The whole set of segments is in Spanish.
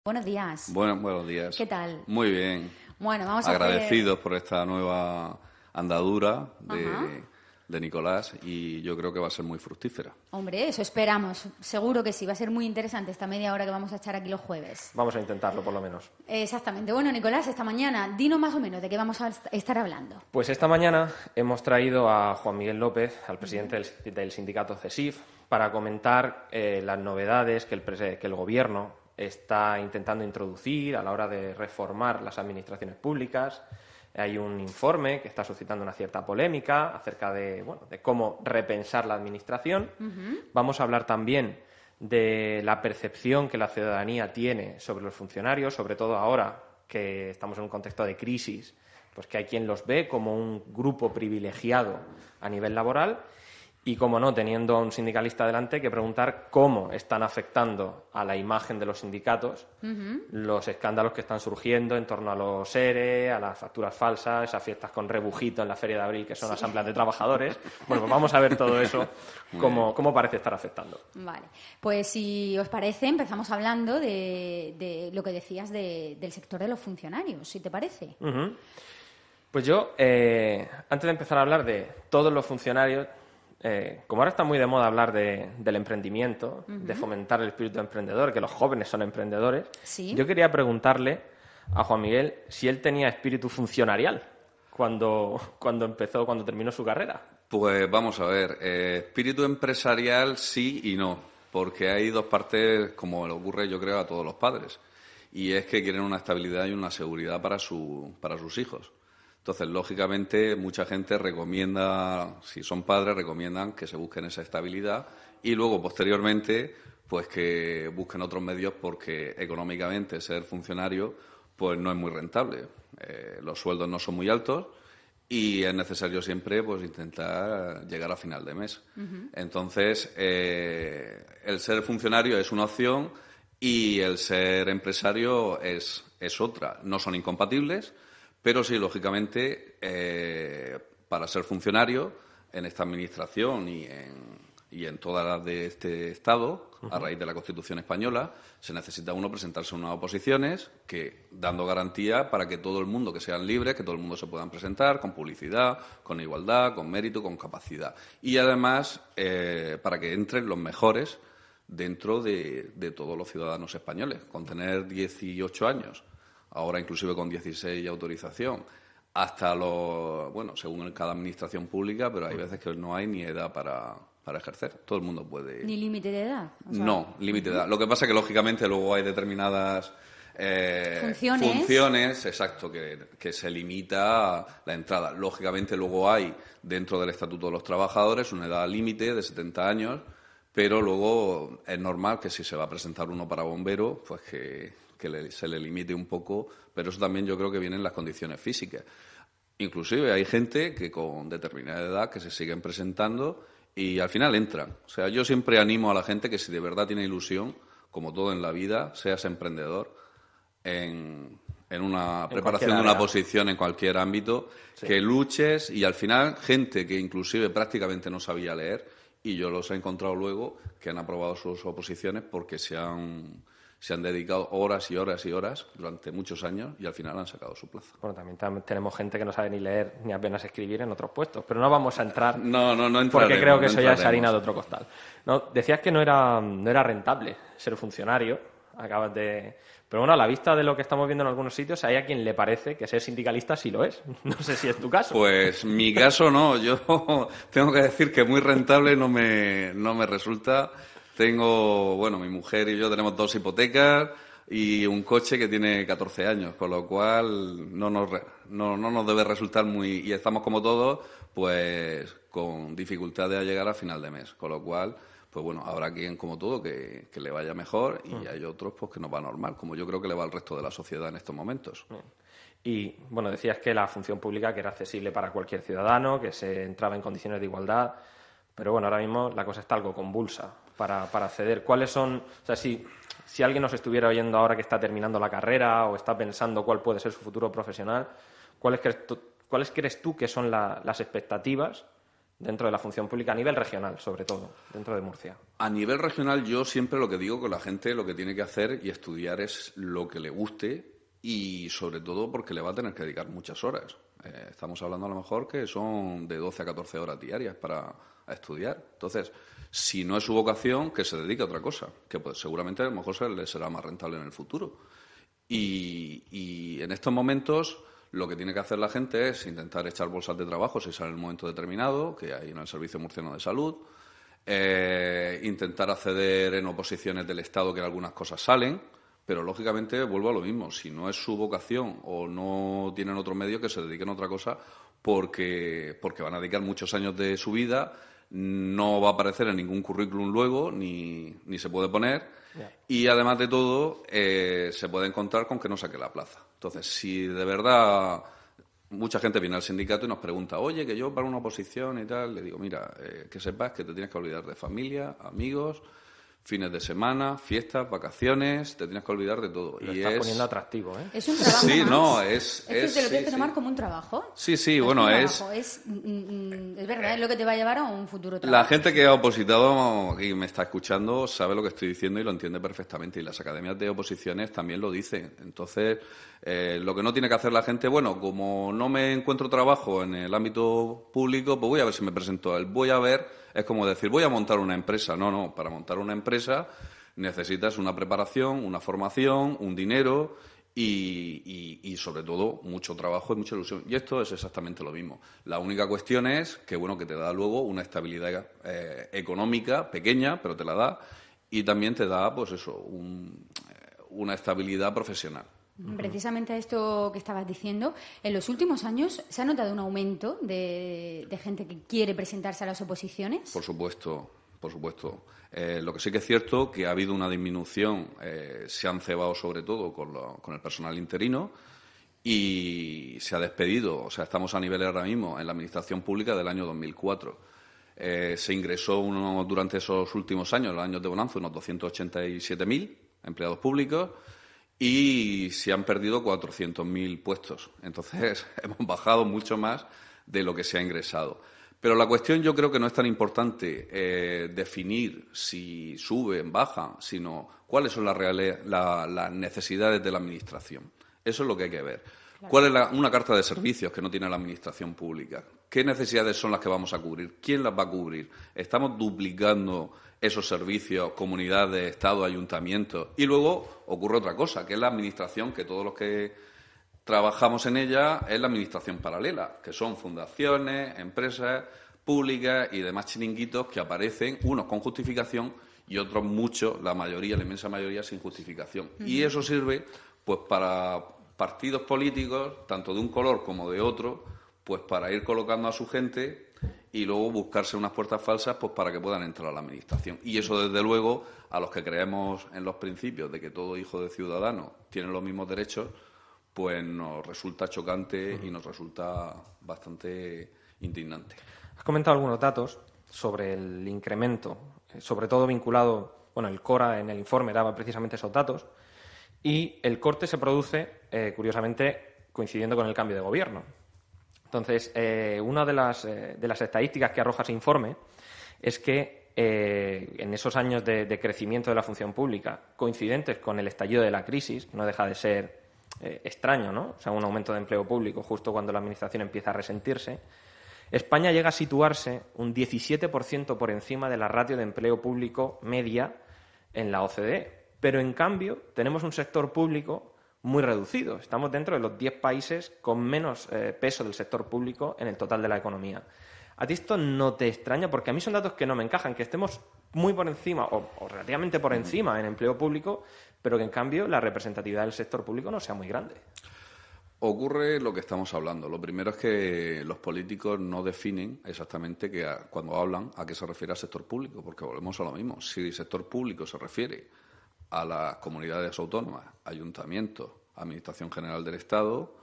Buenos días. Buenos días. ¿Qué tal? Muy bien. Bueno, vamos a Agradecidos por esta nueva andadura Ajá. de Nicolás, y yo creo que va a ser muy fructífera. Hombre, eso esperamos. Seguro que sí. Va a ser muy interesante esta media hora que vamos a echar aquí los jueves. Vamos a intentarlo, por lo menos. Exactamente. Bueno, Nicolás, esta mañana, dinos más o menos de qué vamos a estar hablando. Pues esta mañana hemos traído a Juan Miguel López, al presidente del sindicato CESIF, para comentar las novedades que el Gobierno está intentando introducir a la hora de reformar las administraciones públicas. Hay un informe que está suscitando una cierta polémica acerca de cómo repensar la administración. Vamos a hablar también de la percepción que la ciudadanía tiene sobre los funcionarios, sobre todo ahora que estamos en un contexto de crisis, pues que hay quien los ve como un grupo privilegiado a nivel laboral. Y, como no, teniendo a un sindicalista delante, hay que preguntar cómo están afectando a la imagen de los sindicatos los escándalos que están surgiendo en torno a los ERE, a las facturas falsas, esas fiestas con rebujito en la Feria de Abril, que son asambleas de trabajadores. Bueno, pues vamos a ver todo eso, cómo parece estar afectando. Vale. Pues si os parece, empezamos hablando de lo que decías del sector de los funcionarios, si te parece. Pues yo, antes de empezar a hablar de todos los funcionarios, como ahora está muy de moda hablar del emprendimiento, de fomentar el espíritu emprendedor, que los jóvenes son emprendedores, Sí. Yo quería preguntarle a Juan Miguel si él tenía espíritu funcionarial cuando terminó su carrera. Pues vamos a ver, espíritu empresarial sí y no, porque hay dos partes, como le ocurre yo creo a todos los padres, y es que quieren una estabilidad y una seguridad para sus hijos. Entonces, lógicamente, mucha gente recomienda, si son padres, recomiendan que se busquen esa estabilidad y luego, posteriormente, pues que busquen otros medios porque económicamente ser funcionario pues no es muy rentable. Los sueldos no son muy altos y es necesario siempre pues intentar llegar a final de mes. Entonces, el ser funcionario es una opción y el ser empresario es otra. No son incompatibles. Pero sí, lógicamente, para ser funcionario en esta administración y en todas las de este Estado, a raíz de la Constitución española, se necesita uno presentarse en unas oposiciones dando garantía para que todo el mundo, que sean libres, que todo el mundo se puedan presentar con publicidad, con igualdad, con mérito, con capacidad. Y además, para que entren los mejores dentro de todos los ciudadanos españoles, con tener 18 años. Ahora inclusive con 16 autorización, hasta según en cada administración pública, pero hay veces que no hay ni edad para ejercer. Todo el mundo puede. ¿Ni límite de edad? No, límite de edad. Lo que pasa es que, lógicamente, luego hay determinadas funciones, exacto, que se limita la entrada. Lógicamente, luego hay, dentro del Estatuto de los Trabajadores, una edad límite de 70 años, pero luego es normal que si se va a presentar uno para bombero, pues que se le limite un poco, pero eso también yo creo que viene en las condiciones físicas. Inclusive hay gente que con determinada edad que se siguen presentando y al final entran. O sea, yo siempre animo a la gente que si de verdad tiene ilusión, como todo en la vida, seas emprendedor en una preparación de una posición en cualquier ámbito, sí, que luches, y al final gente que inclusive prácticamente no sabía leer, y yo los he encontrado luego que han aprobado sus oposiciones porque se han dedicado horas y horas y horas durante muchos años y al final han sacado su plaza. Bueno, también tenemos gente que no sabe ni leer ni apenas escribir en otros puestos, pero no vamos a entrar. No entraremos, porque creo que eso ya es harina de otro costal. No, decías que no era rentable ser funcionario, pero bueno, a la vista de lo que estamos viendo en algunos sitios, hay a quien le parece que ser sindicalista sí lo es. No sé si es tu caso. Pues mi caso no. Yo tengo que decir que muy rentable no me resulta. Tengo, mi mujer y yo tenemos 2 hipotecas y un coche que tiene 14 años, con lo cual no nos debe resultar y estamos como todos, pues con dificultades a llegar a final de mes, con lo cual, pues habrá quien como todo que le vaya mejor y hay otros pues que nos va normal, como yo creo que le va al resto de la sociedad en estos momentos. Y, decías que la función pública que era accesible para cualquier ciudadano, que se entraba en condiciones de igualdad. Pero ahora mismo la cosa está algo convulsa para acceder. ¿Cuáles son, o sea, si alguien nos estuviera oyendo ahora que está terminando la carrera o está pensando cuál puede ser su futuro profesional, ¿cuáles crees tú que son las expectativas dentro de la función pública a nivel regional, sobre todo, dentro de Murcia? A nivel regional, yo siempre lo que digo que la gente lo que tiene que hacer y estudiar es lo que le guste y, sobre todo, porque le va a tener que dedicar muchas horas. Estamos hablando, a lo mejor, que son de 12 a 14 horas diarias para estudiar. Entonces, si no es su vocación, que se dedique a otra cosa, que pues, seguramente a lo mejor le será más rentable en el futuro. Y en estos momentos lo que tiene que hacer la gente es intentar echar bolsas de trabajo si sale en un momento determinado, que hay en el Servicio Murciano de Salud, intentar acceder en oposiciones del Estado, que algunas cosas salen, pero lógicamente vuelvo a lo mismo. Si no es su vocación o no tienen otro medio, que se dediquen a otra cosa porque van a dedicar muchos años de su vida, no va a aparecer en ningún currículum luego, ni se puede poner, y además de todo se puede encontrar con que no saque la plaza. Entonces, si de verdad mucha gente viene al sindicato y nos pregunta, oye, que yo para una oposición y tal, le digo, mira, que sepas que te tienes que olvidar de familia, amigos, fines de semana, fiestas, vacaciones, te tienes que olvidar de todo. Lo estás poniendo atractivo, ¿eh? Es un trabajo Sí, más. no, Es que te lo tienes que tomar como un trabajo. Sí, No bueno, es un trabajo, es verdad, es lo que te va a llevar a un futuro trabajo. La gente que ha opositado y me está escuchando sabe lo que estoy diciendo y lo entiende perfectamente. Y las academias de oposiciones también lo dicen. Entonces, lo que no tiene que hacer la gente, bueno, como no me encuentro trabajo en el ámbito público, pues voy a ver si me presento a él. Voy a ver, es como decir, voy a montar una empresa. No, para montar una empresa necesitas una preparación, una formación, un dinero y sobre todo mucho trabajo y mucha ilusión. Y esto es exactamente lo mismo. La única cuestión es que, bueno, que te da luego una estabilidad económica pequeña, pero te la da, y también te da, pues eso, una estabilidad profesional. Precisamente a esto que estabas diciendo, en los últimos años se ha notado un aumento de gente que quiere presentarse a las oposiciones. Por supuesto. Lo que sí que es cierto que ha habido una disminución, se han cebado sobre todo con el personal interino y se ha despedido. O sea, estamos a nivel ahora mismo en la administración pública del año 2004. Se ingresó durante esos últimos años, los años de bonanza, unos 287.000 empleados públicos y se han perdido 400.000 puestos. Entonces, hemos bajado mucho más de lo que se ha ingresado. Pero la cuestión yo creo que no es tan importante definir si suben, bajan, sino cuáles son las necesidades de la Administración. Eso es lo que hay que ver. Claro. ¿Cuál es una carta de servicios que no tiene la Administración pública? ¿Qué necesidades son las que vamos a cubrir? ¿Quién las va a cubrir? ¿Estamos duplicando esos servicios, comunidades, Estado, ayuntamientos? Y luego ocurre otra cosa, que es la Administración, que todos los que trabajamos en ella es la administración paralela, que son fundaciones, empresas públicas y demás chiringuitos que aparecen, unos con justificación y otros muchos, la inmensa mayoría, sin justificación. Uh-huh. Y eso sirve pues para partidos políticos, tanto de un color como de otro, pues para ir colocando a su gente y luego buscarse unas puertas falsas pues para que puedan entrar a la administración. Y eso, desde luego, a los que creemos en los principios de que todo hijo de ciudadano tiene los mismos derechos, pues nos resulta chocante y nos resulta bastante indignante. Has comentado algunos datos sobre el incremento, sobre todo vinculado, el CORA en el informe daba precisamente esos datos, y el corte se produce, curiosamente, coincidiendo con el cambio de gobierno. Entonces, una de las estadísticas que arroja ese informe es que en esos años de crecimiento de la función pública, coincidentes con el estallido de la crisis, no deja de ser extraño, ¿no? O sea, un aumento de empleo público justo cuando la Administración empieza a resentirse. España llega a situarse un 17% por encima de la ratio de empleo público media en la OCDE. Pero, en cambio, tenemos un sector público muy reducido. Estamos dentro de los 10 países con menos peso del sector público en el total de la economía. ¿A ti esto no te extraña? Porque a mí son datos que no me encajan, que estemos muy por encima o relativamente por encima en empleo público, pero que en cambio la representatividad del sector público no sea muy grande. Ocurre lo que estamos hablando. Lo primero es que los políticos no definen exactamente cuando hablan a qué se refiere al sector público, porque volvemos a lo mismo. Si el sector público se refiere a las comunidades autónomas, ayuntamientos, Administración General del Estado,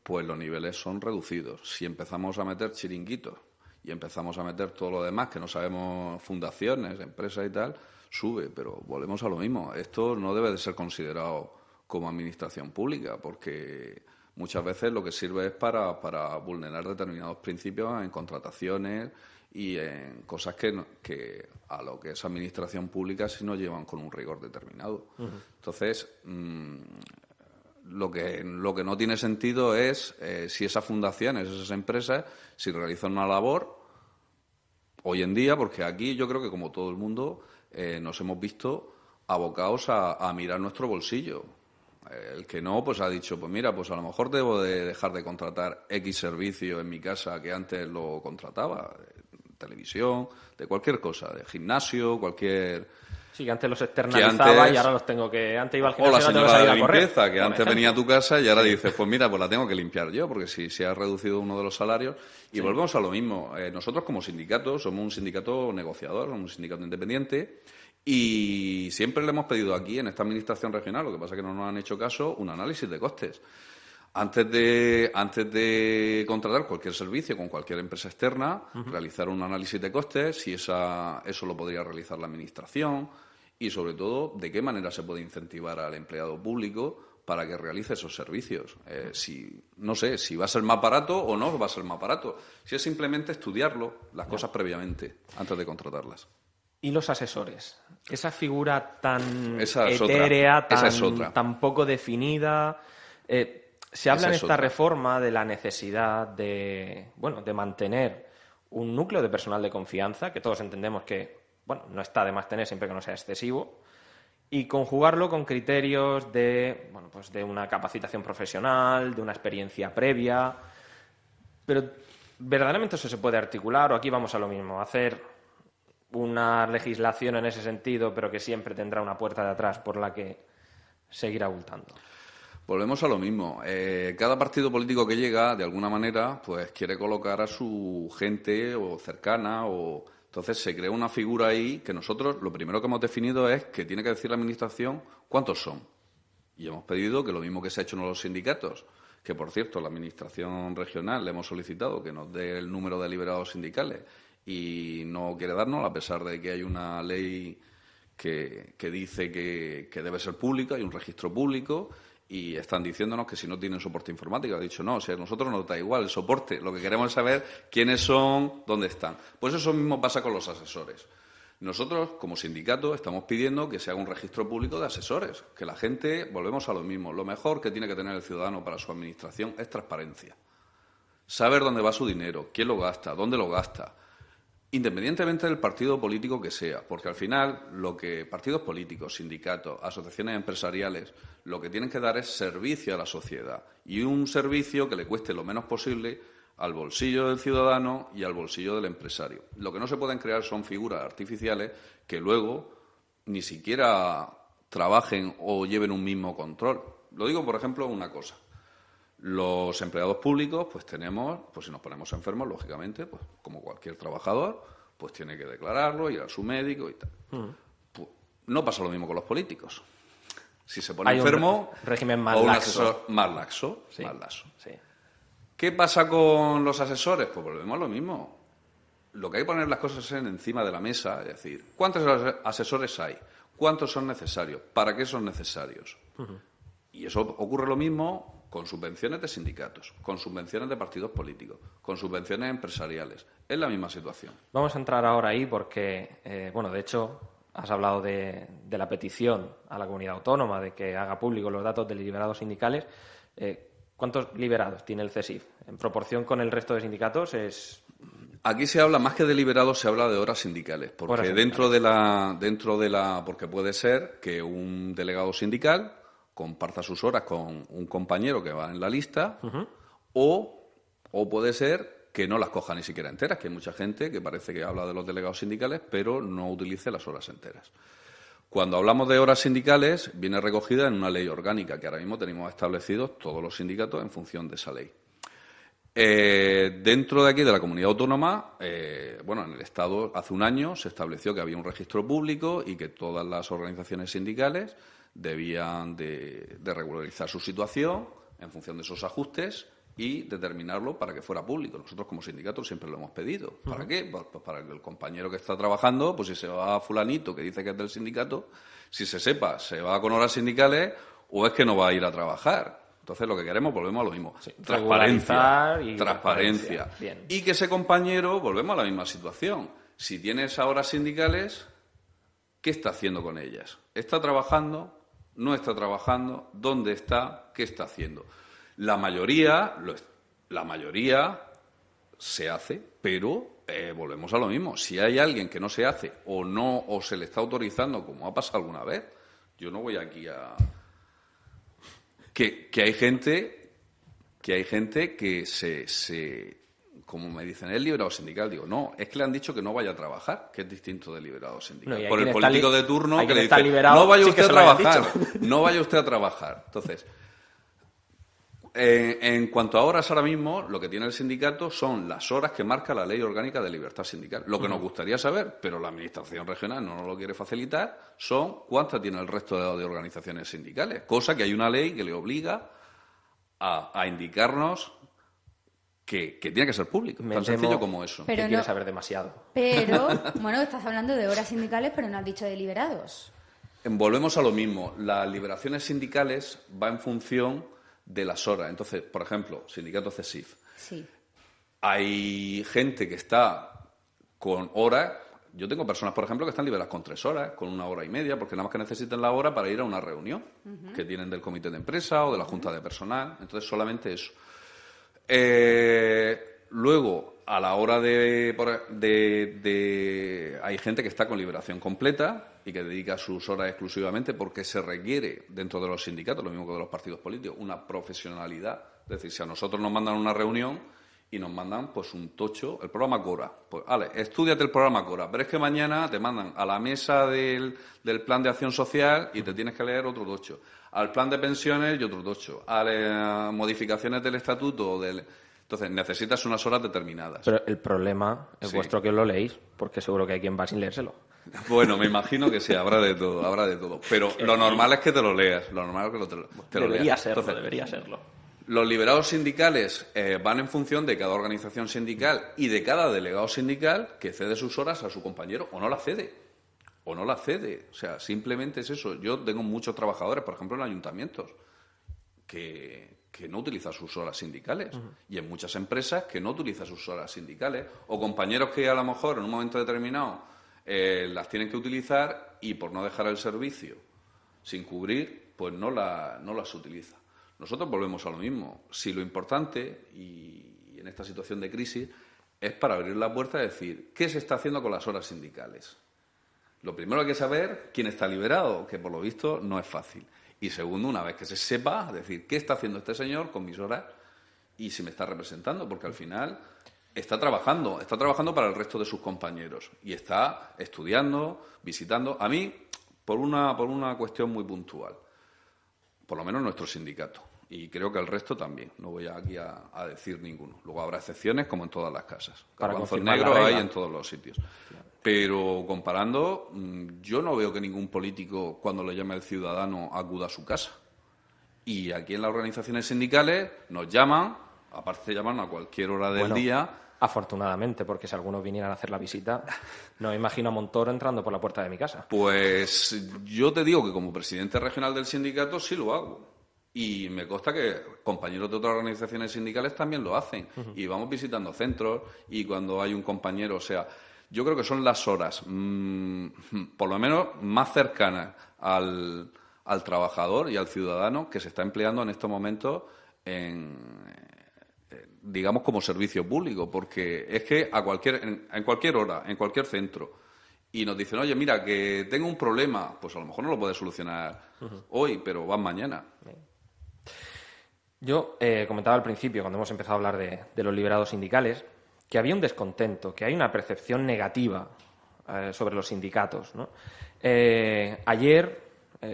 pues los niveles son reducidos. Si empezamos a meter chiringuitos y empezamos a meter todo lo demás, que no sabemos, fundaciones, empresas y tal, sube, pero volvemos a lo mismo. Esto no debe de ser considerado como administración pública, porque muchas veces lo que sirve es para vulnerar determinados principios en contrataciones y en cosas que a lo que es administración pública sí nos llevan con un rigor determinado. Entonces, lo que no tiene sentido es si esas fundaciones, esas empresas, si realizan una labor hoy en día, porque aquí yo creo que como todo el mundo nos hemos visto abocados a mirar nuestro bolsillo. El que no, pues ha dicho, pues mira, pues a lo mejor debo de dejar de contratar X servicio en mi casa que antes lo contrataba, de televisión, de cualquier cosa, de gimnasio, cualquier... Sí, que antes los externalizaba y ahora los tengo que... Antes iba al gimnasio, o la tengo que señora salir de a correr, limpieza, que antes ejemplo. venía a tu casa y ahora dices, pues mira, pues la tengo que limpiar yo, porque si se ha reducido uno de los salarios. Y volvemos a lo mismo. Nosotros como sindicato somos un sindicato negociador, somos un sindicato independiente, y siempre le hemos pedido aquí, en esta administración regional, lo que pasa es que no nos han hecho caso, un análisis de costes. Antes de contratar cualquier servicio con cualquier empresa externa, realizar un análisis de costes, si eso lo podría realizar la administración, y sobre todo de qué manera se puede incentivar al empleado público para que realice esos servicios. No sé si va a ser más barato o no va a ser más barato. Si es simplemente estudiarlo, las cosas previamente, antes de contratarlas. ¿Y los asesores? Esa figura tan Esa es etérea, otra. tan poco definida. Se habla en esta reforma de la necesidad de mantener un núcleo de personal de confianza, que todos entendemos que no está de más tener siempre que no sea excesivo, y conjugarlo con criterios de una capacitación profesional, de una experiencia previa. Pero ¿verdaderamente eso se puede articular o aquí vamos a lo mismo? Hacer una legislación en ese sentido, pero que siempre tendrá una puerta de atrás por la que seguir abultando. Volvemos a lo mismo. Cada partido político que llega, de alguna manera, pues quiere colocar a su gente o cercana o... Entonces se crea una figura ahí que nosotros lo primero que hemos definido es que tiene que decir la Administración cuántos son. Y hemos pedido que lo mismo que se ha hecho en los sindicatos, que por cierto la Administración regional le hemos solicitado que nos dé el número de liberados sindicales y no quiere darnos, a pesar de que hay una ley que dice que debe ser pública, hay un registro público. Y están diciéndonos que si no tienen soporte informático. Ha dicho, no, o sea, a nosotros nos da igual el soporte. Lo que queremos es saber quiénes son, dónde están. Pues eso mismo pasa con los asesores. Nosotros, como sindicato, estamos pidiendo que se haga un registro público de asesores. Que la gente, volvemos a lo mismo. Lo mejor que tiene que tener el ciudadano para su administración es transparencia. Saber dónde va su dinero, quién lo gasta, dónde lo gasta. Independientemente del partido político que sea, porque al final partidos políticos, sindicatos, asociaciones empresariales, lo que tienen que dar es servicio a la sociedad y un servicio que le cueste lo menos posible al bolsillo del ciudadano y al bolsillo del empresario. Lo que no se pueden crear son figuras artificiales que luego ni siquiera trabajen o lleven un mismo control. Lo digo, por ejemplo, una cosa. Los empleados públicos, pues tenemos, pues si nos ponemos enfermos, lógicamente, pues como cualquier trabajador, pues tiene que declararlo, ir a su médico y tal. Pues, no pasa lo mismo con los políticos. Si se pone enfermo, un régimen más o un laxo. asesor más laxo, Sí, más laxo. sí. ¿Qué pasa con los asesores? Pues volvemos a lo mismo. Lo que hay que poner las cosas encima de la mesa, es decir, ¿cuántos asesores hay? ¿Cuántos son necesarios? ¿Para qué son necesarios? Y eso ocurre lo mismo con subvenciones de sindicatos, con subvenciones de partidos políticos, con subvenciones empresariales. Es la misma situación. Vamos a entrar ahora ahí porque, de hecho, has hablado de la petición a la comunidad autónoma de que haga público los datos de liberados sindicales. ¿Cuántos liberados tiene el CESIF? En proporción con el resto de sindicatos es... Aquí se habla más que de liberados, se habla de horas sindicales, porque Horas sindicales. dentro de la porque puede ser que un delegado sindical comparta sus horas con un compañero que va en la lista, o puede ser que no las coja ni siquiera enteras, que hay mucha gente que parece que habla de los delegados sindicales, pero no utilice las horas enteras. Cuando hablamos de horas sindicales, viene recogida en una ley orgánica, que ahora mismo tenemos establecidos todos los sindicatos en función de esa ley. Dentro de aquí, de la comunidad autónoma, en el Estado hace un año se estableció que había un registro público y que todas las organizaciones sindicales debían de regularizar su situación en función de esos ajustes y determinarlo para que fuera público. Nosotros como sindicato siempre lo hemos pedido. ¿Para qué? Pues para que el compañero que está trabajando, pues si se va a fulanito que dice que es del sindicato, si se sepa, se va con horas sindicales o es que no va a ir a trabajar. Entonces, lo que queremos, volvemos a lo mismo. Sí, transparencia. Bien. Y que ese compañero, volvemos a la misma situación. Si tiene esas horas sindicales, ¿qué está haciendo con ellas? ¿Está trabajando? ¿No está trabajando? ¿Dónde está? ¿Qué está haciendo? La mayoría se hace, pero volvemos a lo mismo. Si hay alguien que no se hace o se le está autorizando, como ha pasado alguna vez, yo no voy aquí a... Que hay gente que se como me dicen, es liberado sindical. Digo, no, es que le han dicho que no vaya a trabajar, que es distinto de liberado sindical. No, por el político de turno que le dice, liberado, no vaya sí usted a que se lo hayan trabajar, dicho. no vaya usted a trabajar. Entonces, en cuanto a horas ahora mismo, lo que tiene el sindicato son las horas que marca la Ley Orgánica de Libertad Sindical. Lo que nos gustaría saber, pero la Administración regional no nos lo quiere facilitar, son cuántas tiene el resto de organizaciones sindicales. Cosa que hay una ley que le obliga a indicarnos que tiene que ser público. Tan sencillo como eso. Pero que quieres saber demasiado. Pero, bueno, estás hablando de horas sindicales, pero no has dicho de liberados. Volvemos a lo mismo. Las liberaciones sindicales van en función de las horas. Entonces, por ejemplo, sindicato CESIF. Sí. Hay gente que está con horas. Yo tengo personas, por ejemplo, que están liberadas con 3 horas, con 1 hora y media, porque nada más que necesitan la hora para ir a una reunión que tienen del comité de empresa o de la junta de personal. Entonces, solamente eso. Luego, a la hora hay gente que está con liberación completa y que dedica sus horas exclusivamente porque se requiere dentro de los sindicatos, lo mismo que de los partidos políticos, una profesionalidad. Es decir, si a nosotros nos mandan una reunión y nos mandan pues un tocho, el programa Cora. Pues, vale, estúdiate el programa Cora, pero es que mañana te mandan a la mesa del plan de acción social y te tienes que leer otro tocho, al plan de pensiones y otro tocho, a las modificaciones del estatuto. Entonces, necesitas unas horas determinadas. Pero el problema es Sí. vuestro que os lo leéis, porque seguro que hay quien va sin leérselo. Bueno, me imagino que sí, habrá de todo. Pero lo normal es que te lo leas, lo normal es que te lo Debería leas. serlo, Entonces, debería serlo. los liberados sindicales van en función de cada organización sindical y de cada delegado sindical que cede sus horas a su compañero o no la cede. O sea, simplemente es eso. Yo tengo muchos trabajadores, por ejemplo, en ayuntamientos, que no utilizan sus horas sindicales. Y en muchas empresas que no utilizan sus horas sindicales. O compañeros que a lo mejor en un momento determinado las tienen que utilizar y por no dejar el servicio sin cubrir, pues no las utiliza. Nosotros volvemos a lo mismo. Si lo importante, y en esta situación de crisis, es para abrir la puerta y decir, ¿qué se está haciendo con las horas sindicales? Lo primero hay que saber quién está liberado, que por lo visto no es fácil. Y segundo, una vez que se sepa, decir, ¿qué está haciendo este señor con mis horas y si me está representando? Porque al final está trabajando para el resto de sus compañeros y está estudiando, visitando. A mí, por una cuestión muy puntual, por lo menos nuestro sindicato, y creo que el resto también, no voy aquí a decir ninguno. Luego habrá excepciones, como en todas las casas. Garbanzos negros hay en todos los sitios. Pero comparando, yo no veo que ningún político, cuando le llame el ciudadano, acuda a su casa. Y aquí en las organizaciones sindicales nos llaman, aparte de llamarnos a cualquier hora del día. Afortunadamente, porque si algunos vinieran a hacer la visita, no me imagino a Montoro entrando por la puerta de mi casa. Pues yo te digo que como presidente regional del sindicato sí lo hago. Y me consta que compañeros de otras organizaciones sindicales también lo hacen. Y vamos visitando centros y cuando hay un compañero, o sea, yo creo que son las horas, por lo menos, más cercanas al trabajador y al ciudadano que se está empleando en estos momentos digamos, como servicio público, porque es que en cualquier hora, en cualquier centro, y nos dicen, oye, mira, que tengo un problema, pues a lo mejor no lo puedes solucionar hoy, pero vas mañana. Yo comentaba al principio, cuando hemos empezado a hablar de los liberados sindicales, que había un descontento, que hay una percepción negativa sobre los sindicatos, ¿no? Ayer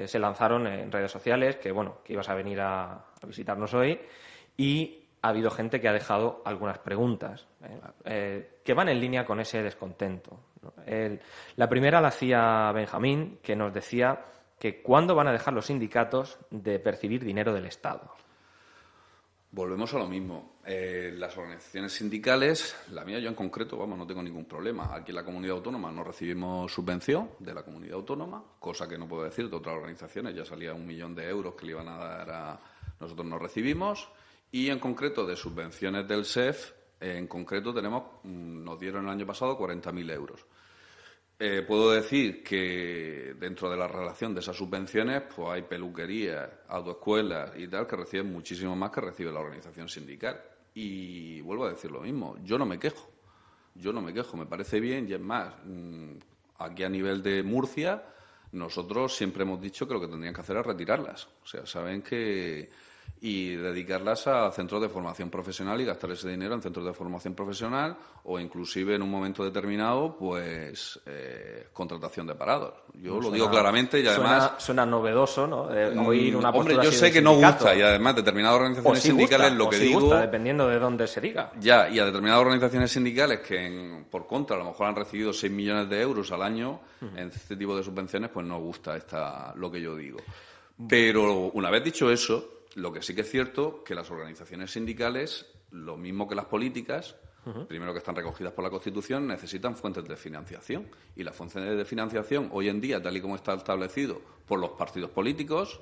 se lanzaron en redes sociales que ibas a venir a visitarnos hoy y ha habido gente que ha dejado algunas preguntas que van en línea con ese descontento, ¿no? La primera la hacía Benjamín, que nos decía que ¿cuándo van a dejar los sindicatos de percibir dinero del Estado? Volvemos a lo mismo. Las organizaciones sindicales, la mía yo en concreto, no tengo ningún problema. Aquí en la comunidad autónoma no recibimos subvención de la comunidad autónoma, cosa que no puedo decir de otras organizaciones. Ya salía 1 millón de euros que le iban a dar a... nosotros no recibimos, y en concreto de subvenciones del SEF, en concreto nos dieron el año pasado 40.000 euros. Puedo decir que dentro de la relación de esas subvenciones pues hay peluquerías, autoescuelas y tal que reciben muchísimo más que recibe la organización sindical. Y vuelvo a decir lo mismo, yo no me quejo, me parece bien, y es más, aquí a nivel de Murcia nosotros siempre hemos dicho que lo que tendrían que hacer es retirarlas. O sea, saben que... y dedicarlas a centros de formación profesional y gastar ese dinero en centros de formación profesional o inclusive en un momento determinado, pues, contratación de parados. Yo lo digo claramente y además... Suena novedoso, ¿no? Oír una postura hombre, yo así sé del que no sindicato. gusta y además determinadas organizaciones sindicales lo que sí digo... gusta, dependiendo de dónde se diga. Ya, y a determinadas organizaciones sindicales que, por contra, a lo mejor han recibido 6 millones de euros al año en este tipo de subvenciones, pues no gusta lo que yo digo. Pero una vez dicho eso... Lo que sí que es cierto que las organizaciones sindicales, lo mismo que las políticas, primero que están recogidas por la Constitución, necesitan fuentes de financiación. Y las fuentes de financiación, hoy en día, tal y como está establecido por los partidos políticos,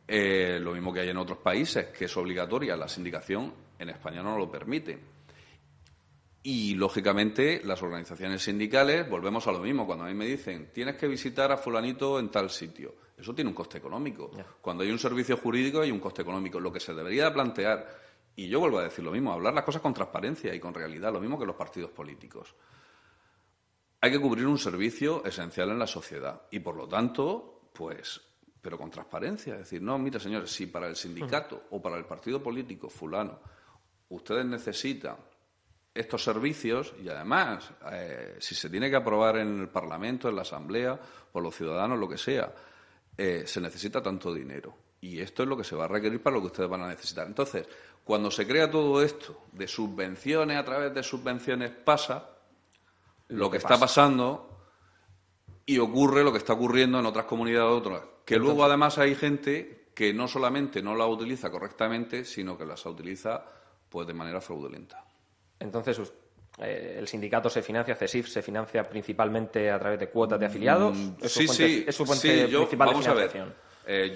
lo mismo que hay en otros países, que es obligatoria la sindicación, en España no lo permite. Y, lógicamente, las organizaciones sindicales, volvemos a lo mismo. Cuando a mí me dicen, tienes que visitar a fulanito en tal sitio, eso tiene un coste económico. Yeah. Cuando hay un servicio jurídico hay un coste económico. Lo que se debería plantear, y yo vuelvo a decir lo mismo, hablar las cosas con transparencia y con realidad, lo mismo que los partidos políticos. Hay que cubrir un servicio esencial en la sociedad y, por lo tanto, pues, pero con transparencia. Es decir, no, mire, señores, si para el sindicato o para el partido político fulano ustedes necesitan estos servicios y, además, si se tiene que aprobar en el Parlamento, en la Asamblea, por los ciudadanos, lo que sea, se necesita tanto dinero. Y esto es lo que se va a requerir para lo que ustedes van a necesitar. Entonces, cuando se crea todo esto de subvenciones a través de subvenciones, pasa lo que está pasando y ocurre lo que está ocurriendo en otras comunidades autónomas. Que entonces, luego, además, hay gente que no solamente no la utiliza correctamente, sino que las utiliza pues de manera fraudulenta. Entonces, el sindicato se financia, CESIF se financia principalmente a través de cuotas de afiliados. ¿Es su fuente principal de financiación?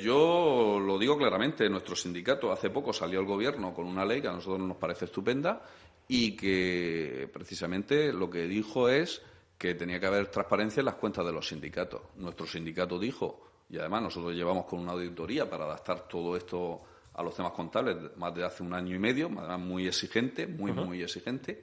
Yo lo digo claramente. Nuestro sindicato hace poco salió al gobierno con una ley que a nosotros nos parece estupenda y que precisamente lo que dijo es que tenía que haber transparencia en las cuentas de los sindicatos. Nuestro sindicato dijo, y además nosotros llevamos con una auditoría para adaptar todo esto a los temas contables más de hace 1 año y medio, además muy exigente, muy exigente,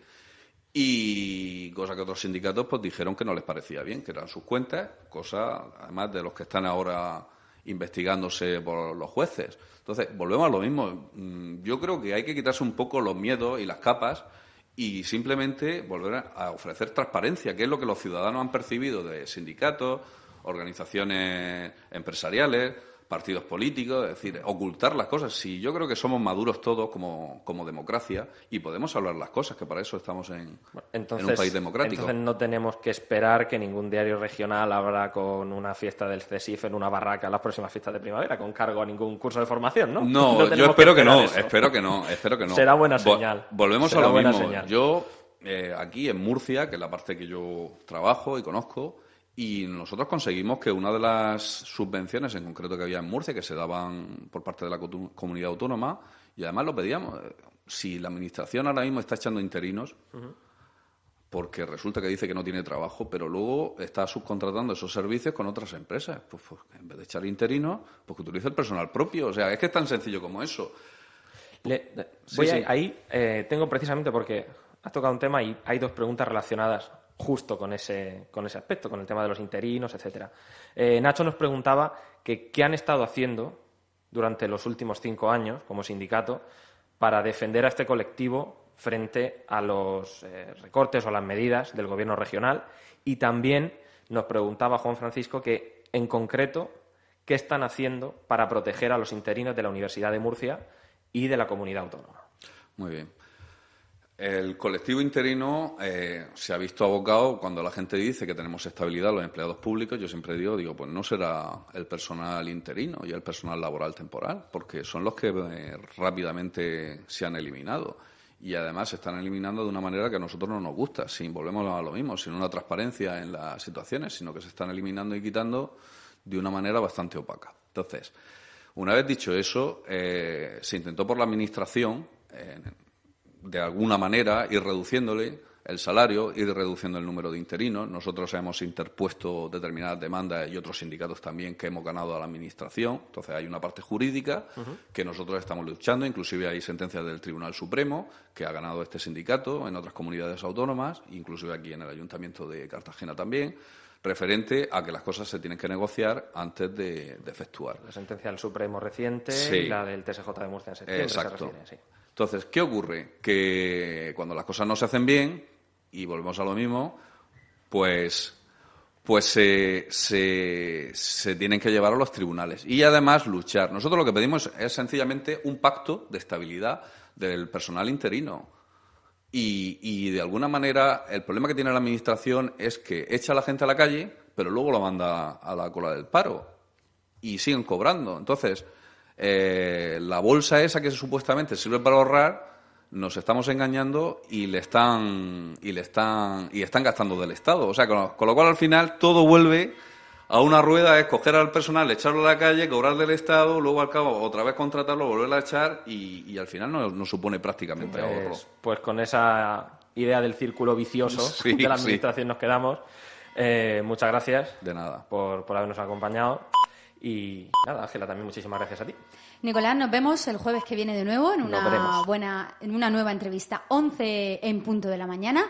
y cosa que otros sindicatos pues dijeron que no les parecía bien, que eran sus cuentas, cosa además de los que están ahora investigándose por los jueces. Entonces, volvemos a lo mismo. Yo creo que hay que quitarse un poco los miedos y las capas y simplemente volver a ofrecer transparencia, que es lo que los ciudadanos han percibido de sindicatos, organizaciones empresariales, partidos políticos, es decir, ocultar las cosas. Sí, yo creo que somos maduros todos como democracia y podemos hablar las cosas, que para eso estamos en un país democrático. Entonces no tenemos que esperar que ningún diario regional abra con una fiesta del CESIF en una barraca en las próximas fiestas de primavera, con cargo a ningún curso de formación, ¿no? No, yo espero que no, espero que no. Será buena señal. Volvemos a lo mismo. Yo, aquí en Murcia, que es la parte que yo trabajo y conozco, y nosotros conseguimos que una de las subvenciones, en concreto que había en Murcia, que se daban por parte de la comunidad autónoma, y además lo pedíamos, si la Administración ahora mismo está echando interinos, porque resulta que dice que no tiene trabajo, pero luego está subcontratando esos servicios con otras empresas, pues en vez de echar interinos, pues que utilice el personal propio. O sea, es que es tan sencillo como eso. Ahí tengo precisamente, porque has tocado un tema y hay 2 preguntas relacionadas justo con ese aspecto, con el tema de los interinos, etcétera. Nacho nos preguntaba que qué han estado haciendo durante los últimos 5 años como sindicato para defender a este colectivo frente a los recortes o las medidas del gobierno regional, y también nos preguntaba Juan Francisco que, en concreto, qué están haciendo para proteger a los interinos de la Universidad de Murcia y de la comunidad autónoma. Muy bien. El colectivo interino se ha visto abocado, cuando la gente dice que tenemos estabilidad los empleados públicos, yo siempre digo, pues no será el personal interino y el personal laboral temporal, porque son los que rápidamente se han eliminado. Y además se están eliminando de una manera que a nosotros no nos gusta, volvemos a lo mismo, sin una transparencia en las situaciones, sino que se están eliminando y quitando de una manera bastante opaca. Entonces, Una vez dicho eso, se intentó por la Administración, de alguna manera, ir reduciéndole el salario, ir reduciendo el número de interinos. Nosotros hemos interpuesto determinadas demandas y otros sindicatos también que hemos ganado a la Administración. Entonces hay una parte jurídica que nosotros estamos luchando. Inclusive hay sentencias del Tribunal Supremo que ha ganado este sindicato en otras comunidades autónomas, inclusive aquí en el Ayuntamiento de Cartagena también, referente a que las cosas se tienen que negociar antes de efectuar. La sentencia del Supremo reciente y la del TSJ de Murcia en septiembre. Exacto. Se refiere, sí. Entonces, ¿qué ocurre? Que cuando las cosas no se hacen bien, y volvemos a lo mismo, pues se tienen que llevar a los tribunales. Y además luchar. Nosotros lo que pedimos es sencillamente un pacto de estabilidad del personal interino. Y de alguna manera el problema que tiene la Administración es que echa a la gente a la calle, pero luego lo manda a la cola del paro. Y siguen cobrando. Entonces, la bolsa esa que supuestamente sirve para ahorrar, nos estamos engañando y están gastando del Estado. O sea, con lo cual al final todo vuelve a una rueda, es coger al personal, echarlo a la calle, cobrar del Estado, luego al cabo otra vez contratarlo, volverlo a echar y al final no supone prácticamente ahorro. Pues con esa idea del círculo vicioso de la Administración nos quedamos. Muchas gracias. De nada. Por habernos acompañado. Y nada, Ángela, también muchísimas gracias a ti. Nicolás, nos vemos el jueves que viene de nuevo en una nueva entrevista, 11 en punto de la mañana.